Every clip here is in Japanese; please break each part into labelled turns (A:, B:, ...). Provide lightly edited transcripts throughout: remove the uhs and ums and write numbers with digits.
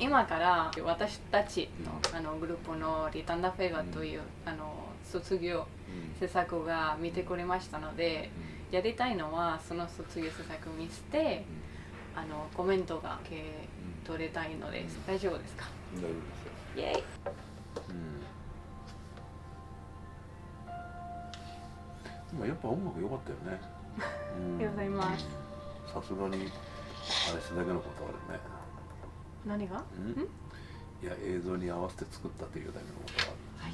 A: 今から私たちのグループのリタンダフェガという、卒業制作が見てくれましたので、やりたいのはその卒業制作を見せて、コメントが取れたいのです。大丈夫ですか？
B: 大丈夫ですよ。
A: イエイ。
B: まあやっぱ音楽良かったよね。
A: ありがとうございます。
B: さすがにあれしただけのことあるね。
A: 何が？
B: いや、映像に合わせて作ったというだけのことある。
A: はい。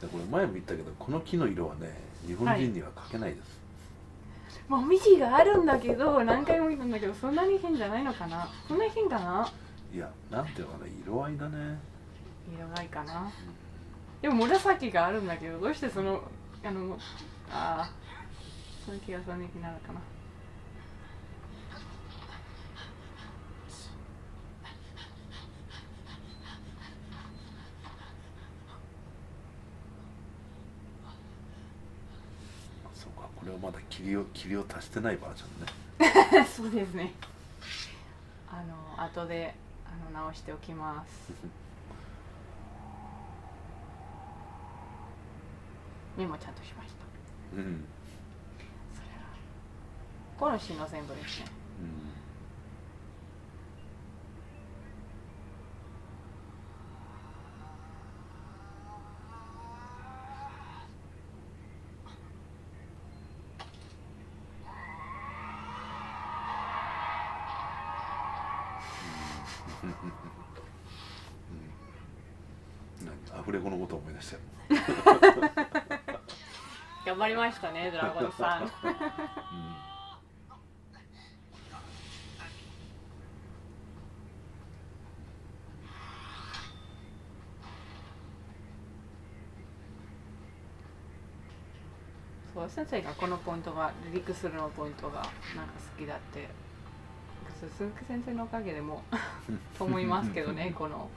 B: でこれ前も言ったけど、この木の色はね、日本人には描けないです。
A: もみじがあるんだけど、何回も言ったんだけど、そんなに変じゃないのかな？そんなに変かな？
B: いや、なんていうのかな、色合いだね。
A: 色合いかな。でも紫があるんだけど、どうしてそのその気がそんなになるかな。
B: そうか、これはまだ霧を足してないバージョンね。
A: そうですね。後で直しておきます。メモちゃんとしました。それはこの詩の全部ですね。
B: アフレコのことを思い出したよ。
A: 頑張りましたね、ドラゴンさん。そう、先生がこのポイントがリリックするのポイントがなんか好きだって、鈴木先生のおかげでもと思いますけどね。この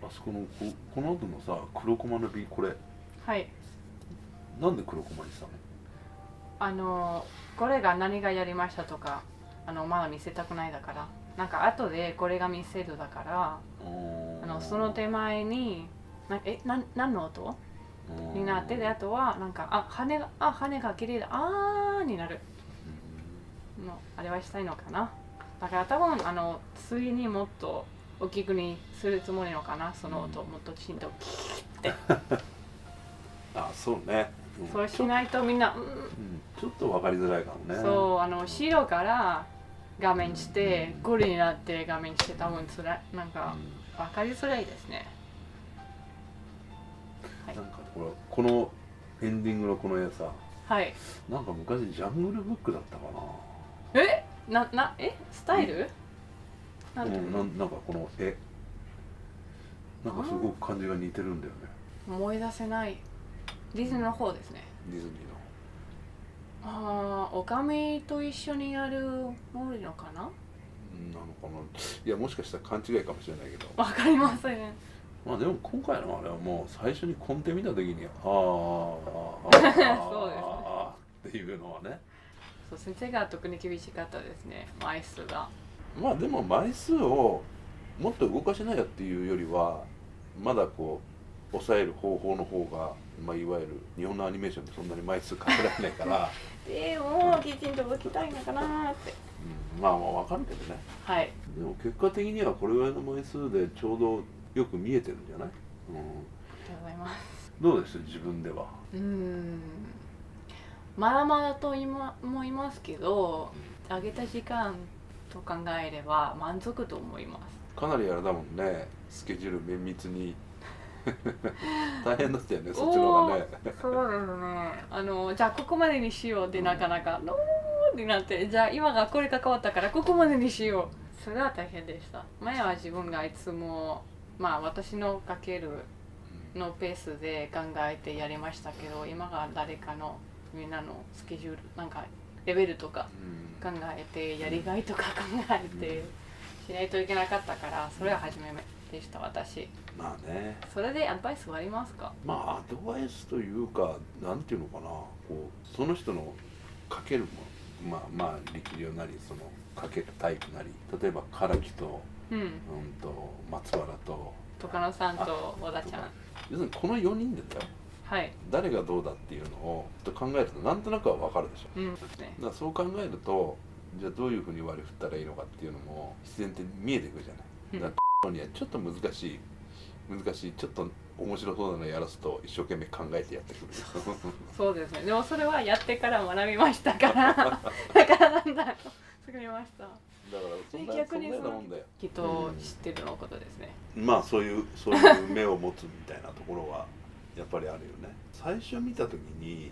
B: あそこのこの後のさ、黒コマの B、これ
A: はい、
B: なんで黒コマにしたの？
A: これが何がやりましたとかまだ見せたくないだから、なんか後でこれが見せるだから、その手前に何の音になって、であとはなんか羽が綺麗だになるの、あれはしたいのかな。だから多分次にもっと大きくにするつもりのかな、その音、もっときちんとキーって
B: そうね。
A: そうしないとみんな
B: ちょっと分かりづらいかもね。
A: そう白から画面してグリーンになって画面して、多分つらい、なんか分かりづらいですね。
B: なんかこのエンディングのこの絵さ、なんか昔ジャングルブックだったかな。
A: スタイル？
B: なんかこの絵なんかすごく感じが似てるんだよね。
A: 思い出せない。ディズニーの方ですね。
B: ディズニーの。
A: オカミと一緒にやる森のかな？
B: なのかな。いや、もしかしたら勘違いかもしれないけど。
A: わかりません。
B: まあでも今回のあれはもう最初に根底見た時に
A: そうですね
B: っていうのはね。
A: そう、先生が特に厳しかったですね、枚数が。
B: まあでも枚数をもっと動かしなよっていうよりは、まだこう抑える方法の方が、まあ、いわゆる日本のアニメーションでそんなに枚数かけられないから
A: でもきちんと動きたいのかなって、
B: まあ分かるけどね。でも結果的にはこれぐらいの枚数でちょうどよく見えてるんじゃない？
A: ありがとうございます。
B: どうです自分では？
A: まだまだと思いますけど、あげた時間と考えれば満足と思います。
B: かなりあれだもんね、スケジュール綿密に大変だったよね、そっちの方がね。
A: そうですね。じゃあここまでにしようってなかなかノーってなって、じゃあ今がこれが変わったからここまでにしよう。それは大変でした。前は自分がいつも私のかけるのペースで考えてやりましたけど、今が誰かのみんなのスケジュールなんかレベルとか考えて、やりがいとか考えてしないといけなかったから、それは初めでした私。
B: まあね。
A: それでアドバイスはありますか？
B: まあアドバイスというか、なんていうのかな、こうその人のかけるもまあ力量なり、そのかけるタイプなり、例えば唐木と、松原と
A: 徳野さんと小田ちゃん、
B: 要するにこの4人でだよ、
A: はい、
B: 誰がどうだっていうのをちょっと考えるとなんとなくは分かるでしょ、だからそう考えると、じゃあどういうふうに割り振ったらいいのかっていうのも自然って見えてくるじゃない。だからにはちょっと難しいちょっと面白そうなのやらすと一生懸命考えてやってくる
A: そうですね。でもそれはやってから学びましたからだからなんだろう作りました。だから
B: そんなようなもんだよ。
A: きっと知ってるのことですね。
B: まあそういう目を持つみたいなところはやっぱりあるよね。最初見た時に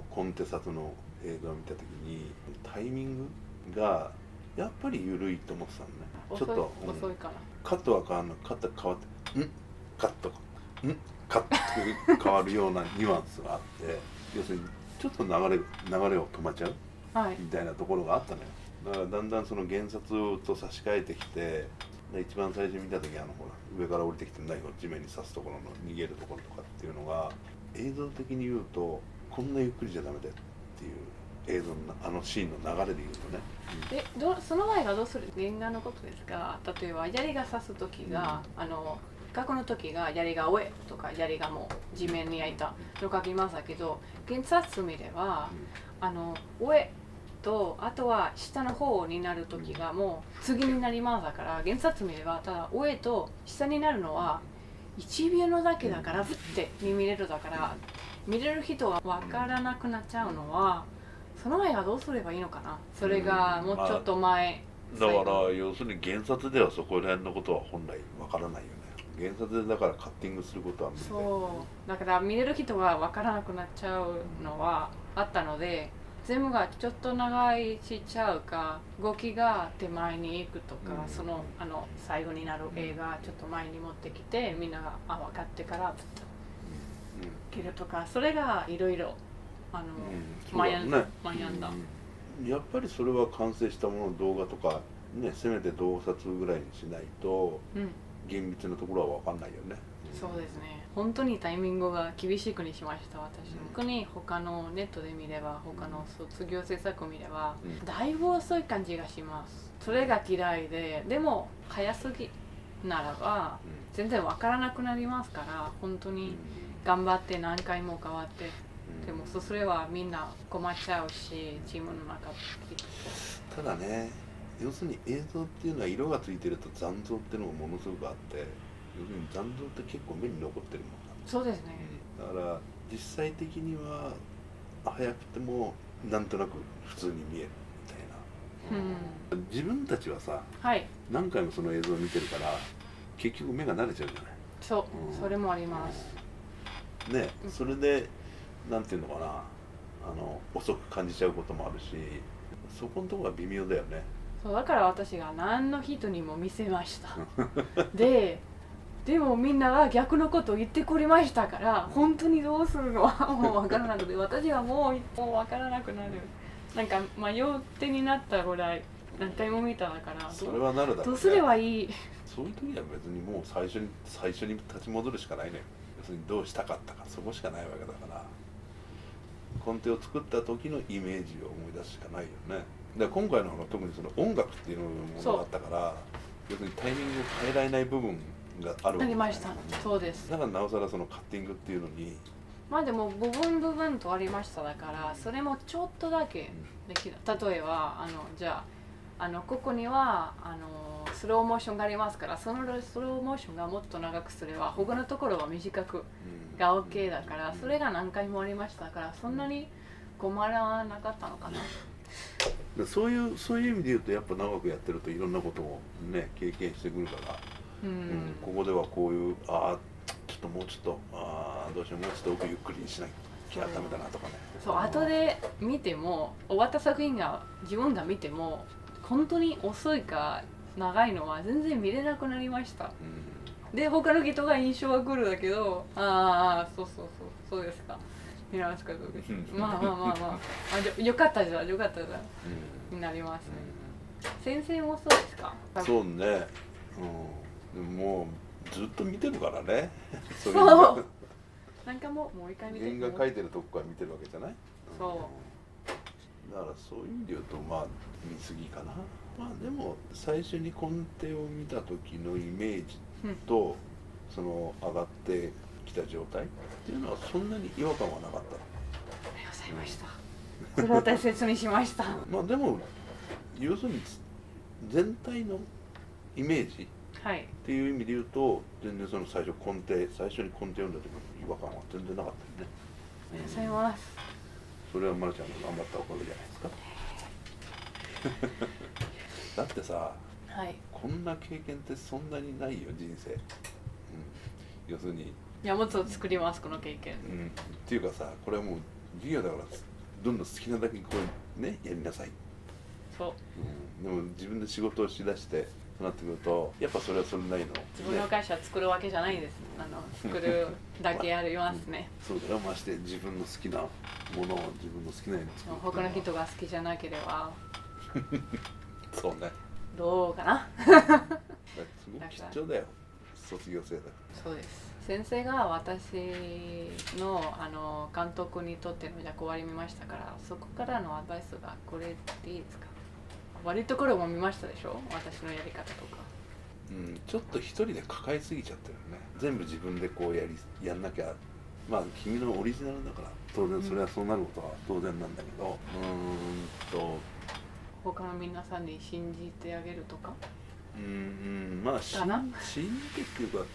B: コンテサスの映像を見た時にタイミングがやっぱり緩いと思ってたのね。ちょっと
A: 遅いかな。
B: カットは変わるの、カットが変わってカットカットって変わるようなニュアンスがあって、要するにちょっと流れを止まっちゃう、みたいなところがあったのよ。だからだんだんその原撮と差し替えてきて、一番最初見た時ほら上から降りてきてナイフを地面に刺すところの逃げるところとかっていうのが映像的に言うとこんなゆっくりじゃダメだよっていう映像のシーンの流れで言うとね。
A: その前がどうする原画のことですか？例えば槍が刺す時が、過去の時が槍が上とか槍がもう地面に焼いたと書きましたけど、原撮見れば、上とあとは下の方になる時がもう次になりますだから、原撮見ればただ上と下になるのは1秒のだけだから、ふって見れるだから、見れる人が分からなくなっちゃうのは、その前はどうすればいいのかな。それがもうちょっと前、
B: だから要するに原撮ではそこら辺のことは本来分からないよね。原撮でだからカッティングすることは無理だよ。
A: そうだから見れる人が分からなくなっちゃうのはあったので、全部がちょっと長いしちゃうか、動きが手前に行くとか、最後になる映画ちょっと前に持ってきて、みんなが分かってから切るとか、それがいろいろ悩んだ。
B: やっぱりそれは完成したもの、動画とかね、せめて同撮ぐらいにしないと厳密なところは分かんないよね。
A: そうですね。本当にタイミングが厳しくにしました私。特に他のネットで見れば、他の卒業制作見れば、だいぶ遅い感じがします。それが嫌いでも早すぎならば全然分からなくなりますから、本当に頑張って何回も変わって、でもそれはみんな困っちゃうし、チームの中で。
B: ただね、要するに映像っていうのは色がついてると残像っていうのがものすごくあって、要するに残像って結構目に残ってるもんなんです。
A: そうですね。
B: だから実際的には早くてもなんとなく普通に見えるみたいな、自分たちはさ、何回もその映像を見てるから結局目が慣れちゃうじゃない。
A: それもあります。
B: ね、それでなんていうのかな、遅く感じちゃうこともあるし、そこのところは微妙だよね。
A: そうだから私が何の人にも見せましたでもみんなが逆のことを言ってくれましたから、本当にどうするのはもう分からなくて、私はもう分からなくなる。なんか迷う手になったぐらい何回も見ただから、
B: それはなるだろうね。
A: どうすればいい。
B: そういう時は別にもう最初に立ち戻るしかないのよ。要するにどうしたかったか、そこしかないわけだから、コンテを作った時のイメージを思い出すしかないよね。だから今回の方が特にその音楽っていうものがあったから、要するにタイミングを変えられない部分があるわけです。
A: ありました。そうです。
B: だからなおさらそのカッティングっていうのに、
A: まあでも部分とありましただから、それもちょっとだけできる。例えばじゃあここにはスローモーションがありますから、そのスローモーションがもっと長くすれば他のところは短くが OK だから、それが何回もありましたから、そんなに困らなかったのかな。
B: そういう意味で言うと、やっぱ長くやってるといろんなことをね経験してくるから、ここではこういうちょっともうちょっとどうしよう、もうちょっと奥ゆっくりにしなきゃダメだなとかね。
A: そう後で見ても、終わった作品が自分が見ても本当に遅いか長いのは全然見れなくなりました。で他の人が印象は来るだけど、ああそうですか、見ますか、まあよかったじゃん、になりますね。先生もそうですか？
B: そうね、もうずっと見てるからね。
A: そうなんかもう一回見てる。
B: 原画描いてるとこから見てるわけじゃない？
A: そう
B: だからそういう意味で言うとまあ見過ぎかな。まあでも最初にコンテを見た時のイメージと、その上がってきた状態っていうのはそんなに違和感はなかった。
A: ありがとうございました。それを大切にしました。
B: まあでも要するに全体のイメージっていう意味で言うと、全然その最初にコンテ読んだ時の違和感は全然なかったよね。
A: ありがとうございます。
B: それはまるちゃんが頑張ったおかげじゃないですか。だってさ、こんな経験ってそんなにないよ人生。要するに
A: いや、もっと作りますこの経験。
B: っていうかさ、これはもう授業だからどんどん好きなだけこうねやりなさい。
A: そう。
B: でも自分で仕事をしだしてとなってくると、やっぱそれはそれなりの、
A: 自分の会社作るわけじゃないです。作るだけやりますね。
B: そうだよ。まして自分の好きなものを自分の好きなように作る。
A: 他の人が好きじゃなければ
B: そうね。
A: どうかな。
B: すごく貴重だよ。卒業生だ。
A: そうです。先生が私の監督にとっての役割見ましたから、そこからのアドバイスがこれでいいですか？悪いところも見ましたでしょ、私のやり方とか。
B: ちょっと一人で抱えすぎちゃってるよね。全部自分でこうやんなきゃ、まあ君のオリジナルだから当然それはそうなることは当然なんだけど、
A: 他の皆さんに信じてあげるとか。
B: まあ信じてっていうか、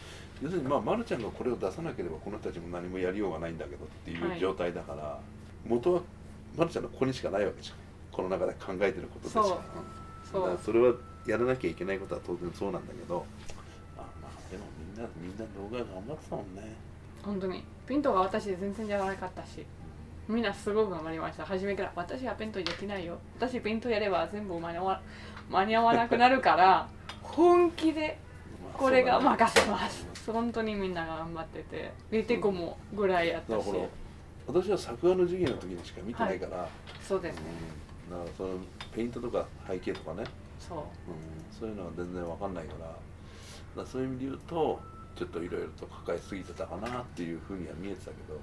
B: 要するにまあちゃんがこれを出さなければこの人たちも何もやりようがないんだけどっていう状態だから、元はちゃんのここにしかないわけじゃん。この中で考えてることでしか。だからそれはやらなきゃいけないことは当然そうなんだけど、まあでもみんな動画頑張ってたもんね。
A: 本当にピントが私全然じゃなかったし、みんなすごく頑張りました。初めから私はペントできないよ、私ペントやれば全部間に合わなくなるから本気でこれが任せます。本当にみんなが頑張ってて、リテコもぐらいやったし。
B: 私は作画の授業の時にしか見てないから、
A: そうですね。
B: だからそのペイントとか背景とかね、そういうのは全然わかんないから、そういう意味で言うとちょっといろいろと抱えすぎてたかなっていうふうには見えてたけど、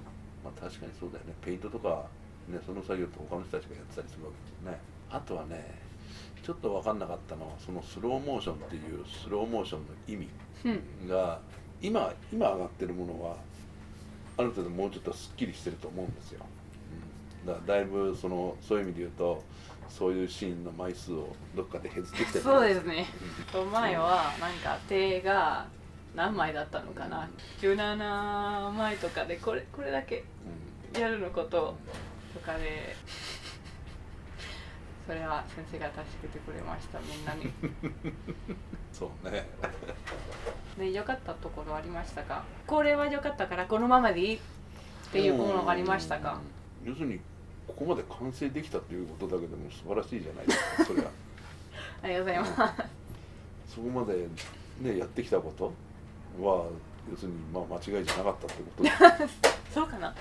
B: まあ確かにそうだよね。ペイントとかね、その作業って他の人たちがやってたりするわけですね。あとはね、ちょっと分かんなかったのはそのスローモーションっていうスローモーションの意味が、今上がってるものはある程度もうちょっとすっきりしてると思うんですよ。だからだいぶそういう意味で言うと、そういうシーンの枚数をどっかで減ってきてる。
A: そうですね。前はなんか手が何枚だったのかな、17枚とかでこれだけやるのこととかで、それは先生が助けてくれました、みんなに。
B: そうね。
A: で、良かったところありましたか？これは良かったからこのままでいいっていうものがありましたか？
B: 要するにここまで完成できたということだけでも素晴らしいじゃないですか、それは。
A: ありがとうございます。
B: そこまでねやってきたことは要するにまあ間違いじゃなかったってことで。
A: そうかな。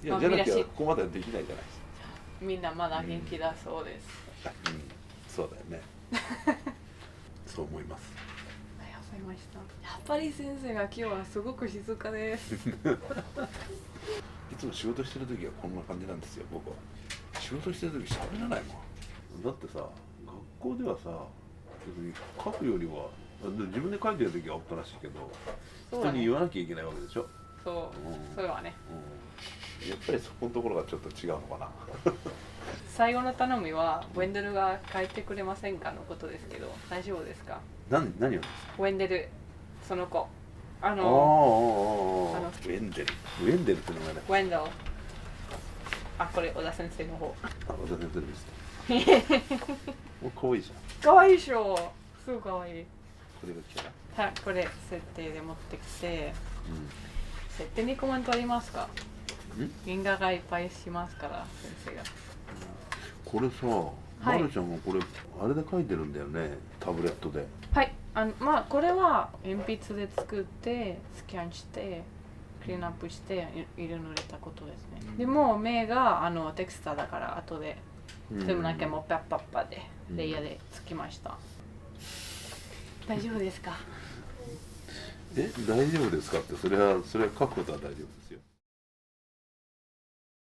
B: いや、じゃなきゃここまではできないじゃないですか。
A: みんなまだ元気だそうです。
B: そうだよね。そう思います。
A: ありがとうございました。やっぱり先生が今日はすごく静かです。
B: いつも仕事してる時はこんな感じなんですよ、僕は。仕事してる時喋らないもん。だってさ、学校ではさ、書くよりは自分で書いてる時はおとなしいけど、人に言わなきゃいけないわけでしょ。
A: それはね。
B: やっぱりそこのところがちょっと違うのかな。
A: 最後の頼みはウェンデルが書いてくれませんかのことですけど、大丈夫ですか？
B: 何をですか？
A: ウェンデル、その子。
B: ウェンデルって名前だ。
A: ウェンデル。あ、これ小田先生の方。
B: 小田先生です。もう可愛いじゃん。
A: 可愛いでしょ。すごい可愛い。
B: これが来たら。
A: はい、これ設定で持ってきて。設定にコメントありますか？原画がいっぱいしますから先生が。
B: これさ、まるちゃんがこれあれで描いてるんだよね、タブレットで。
A: はい、まあこれは鉛筆で作ってスキャンしてクリーンアップして色塗れたことですね。でも目がテクスターだから後で全部なんかもうパッパッパでレイヤーでつきました。大丈夫ですか？
B: 大丈夫ですかってそれは書くことは大丈夫ですよ。